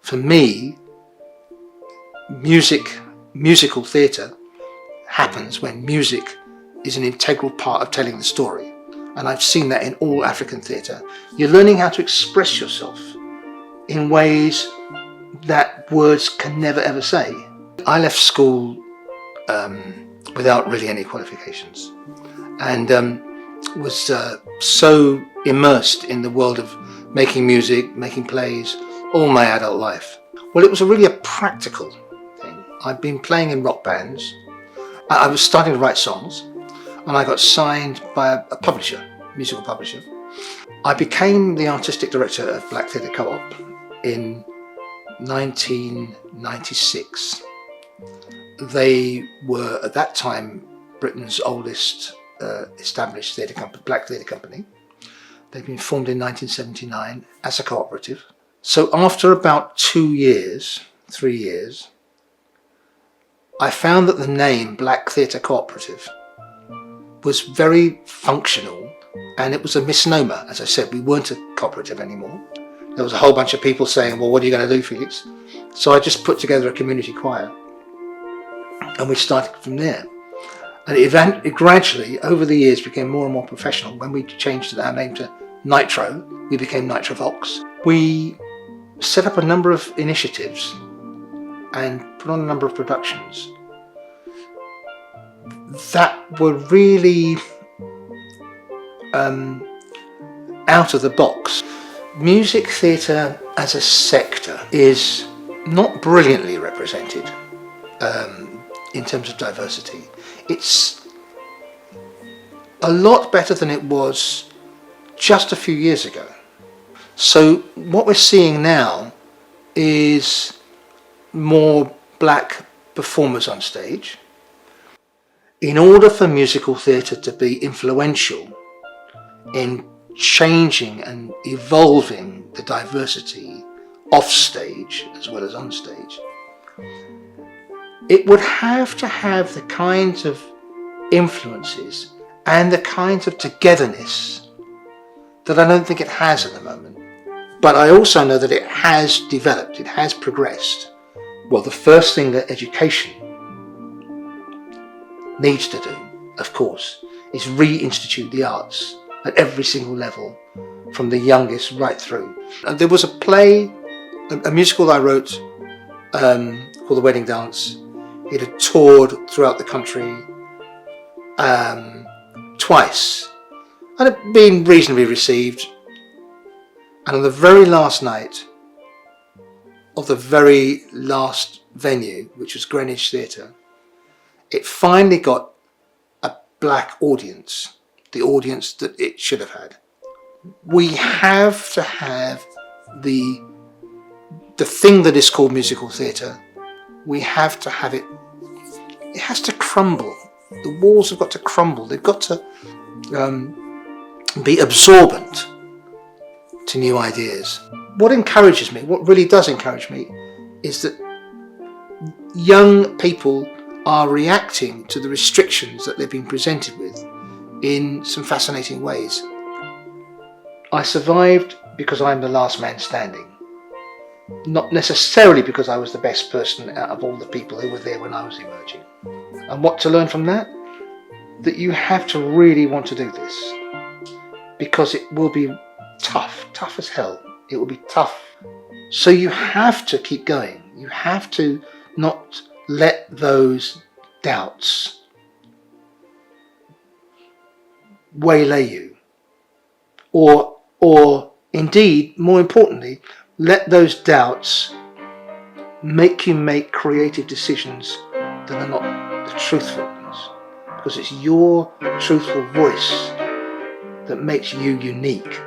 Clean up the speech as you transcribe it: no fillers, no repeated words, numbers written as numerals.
For me, musical theatre happens when music is an integral part of telling the story. And I've seen that in all African theatre. You're learning how to express yourself in ways that words can never ever say. I left school without really any qualifications, and was so immersed in the world of making music, making plays, all my adult life. Well, it was really a practical thing. I'd been playing in rock bands. I was starting to write songs, and I got signed by a publisher, musical publisher. I became the Artistic Director of Black Theatre Co-op in 1996. They were at that time Britain's oldest established black theatre company. They'd been formed in 1979 as a cooperative. So after about 3 years, I found that the name Black Theatre Cooperative was very functional, and it was a misnomer. As I said, we weren't a cooperative anymore. There was a whole bunch of people saying, well, what are you going to do, Felix? So I just put together a community choir, and we started from there. And it gradually, over the years, became more and more professional. When we changed our name to Nitro, we became Nitrovox. We set up a number of initiatives and put on a number of productions that were really out of the box. Music theatre as a sector is not brilliantly represented in terms of diversity. It's a lot better than it was just a few years ago. So what we're seeing now is more black performers on stage. In order for musical theatre to be influential in changing and evolving the diversity off stage as well as on stage, it would have to have the kinds of influences and the kinds of togetherness that I don't think it has at the moment. But I also know that it has developed, it has progressed. Well, the first thing that education needs to do, of course, is reinstitute the arts at every single level, from the youngest right through. And there was a play, a musical I wrote called The Wedding Dance. It had toured throughout the country twice, and it had been reasonably received. And on the very last night of the very last venue, which was Greenwich Theatre, it finally got a black audience, the audience that it should have had. We have to have the thing that is called musical theatre. We have to have it. It has to crumble. The walls have got to crumble. They've got to be absorbent to new ideas. What encourages me, what really does encourage me, is that young people are reacting to the restrictions that they've been presented with in some fascinating ways. I survived because I'm the last man standing. Not necessarily because I was the best person out of all the people who were there when I was emerging. And what to learn from that? That you have to really want to do this, because it will be tough as hell. It will be tough. So you have to keep going. You have to not let those doubts waylay you, or indeed, more importantly, let those doubts make you make creative decisions that are not the truthful ones, because it's your truthful voice that makes you unique.